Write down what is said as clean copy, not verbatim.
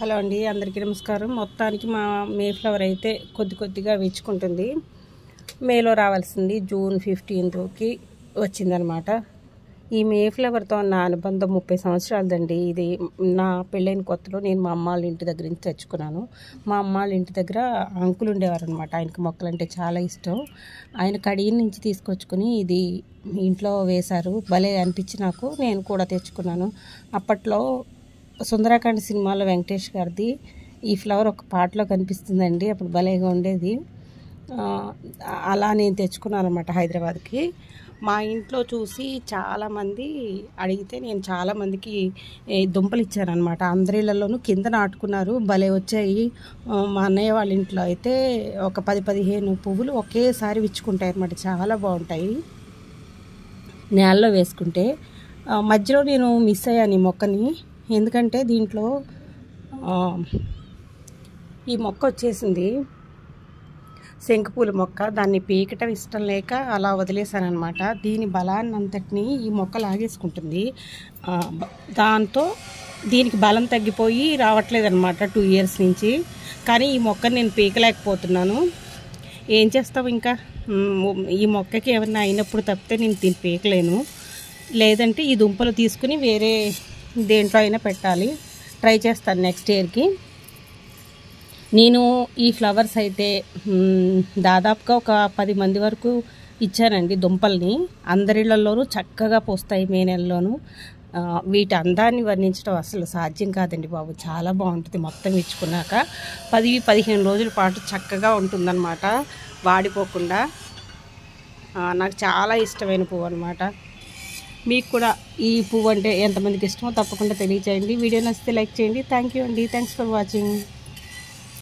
Hello అండి, అందరికీ నమస్కారం. మొత్తానికి మా మే ఫ్లవర్ అయితే కొద్దిగా విచ్చుకుంటుంది. మేలో రావాల్సింది జూన్ 15కి వచ్చిందనమాట. ఈ మే ఫ్లవర్తో నా అనుబంధం 30 సంవత్సరాలదండి. ఇది నా పెళ్ళైన కొత్తలో నేను మా అమ్మ వాళ్ళ ఇంటి దగ్గర నుంచి తెచ్చుకున్నాను. మా అమ్మ వాళ్ళ ఇంటి దగ్గర అంకుల్ ఉండేవారు అనమాట. ఆయనకి మొక్కలంటే చాలా ఇష్టం. ఆయన కడియం నుంచి తీసుకొచ్చుకొని ఇది ఇంట్లో వేశారు. భలే అనిపించి నాకు, నేను కూడా తెచ్చుకున్నాను. అప్పట్లో సుందరాకాండ సినిమాలో వెంకటేష్ గారిది ఈ ఫ్లవర్ ఒక పాటలో కనిపిస్తుందండి. అప్పుడు భలేగా ఉండేది. అలా నేను తెచ్చుకున్నాను అనమాట హైదరాబాద్కి. మా ఇంట్లో చూసి చాలామంది అడిగితే నేను చాలామందికి దుంపలు ఇచ్చానమాట. అందరిళ్లలోనూ కింద నాటుకున్నారు, భలే వచ్చాయి. మా అన్నయ్య వాళ్ళ ఇంట్లో అయితే ఒక 10-15 పువ్వులు ఒకేసారి విచ్చుకుంటాయి అనమాట. చాలా బాగుంటాయి నేలలో వేసుకుంటే. మధ్యలో నేను మిస్ అయ్యాను ఈ మొక్కని. ఎందుకంటే దీంట్లో ఈ మొక్క వచ్చేసింది శంకుపూల మొక్క. దాన్ని పీకటం ఇష్టం లేక అలా వదిలేశానమాట. దీని బలాన్ని అంతటిని ఈ మొక్క లాగేసుకుంటుంది. దాంతో దీనికి బలం తగ్గిపోయి రావట్లేదన్నమాట 2 ఇయర్స్ నుంచి. కానీ ఈ మొక్కని నేను పీకలేకపోతున్నాను. ఏం చేస్తాం, ఇంకా ఈ మొక్కకి ఏమన్నా అయినప్పుడు తప్పితే నేను దీన్ని పీకలేను. లేదంటే ఈ దుంపలు తీసుకుని వేరే దేంట్లో అయినా పెట్టాలి. ట్రై చేస్తాను నెక్స్ట్ ఇయర్కి. నేను ఈ ఫ్లవర్స్ అయితే దాదాపుగా ఒక 10 మంది వరకు ఇచ్చానండి దుంపల్ని. అందరిళ్లలోనూ చక్కగా పోస్తాయి మే నెలలోనూ. వీటి అందాన్ని వర్ణించడం అసలు సాధ్యం కాదండి బాబు. చాలా బాగుంటుంది. మొత్తం ఇచ్చుకున్నాక 10-15 రోజుల పాటు చక్కగా ఉంటుందన్నమాట, వాడిపోకుండా. నాకు చాలా ఇష్టమైన పువ్వు అనమాట. మీకు కూడా ఈ పువ్వు అంటే ఎంతమందికి ఇష్టమో తప్పకుండా తెలియచేయండి. వీడియో నచ్చితే లైక్ చేయండి. థ్యాంక్ యూ అండి. Thanks for watching.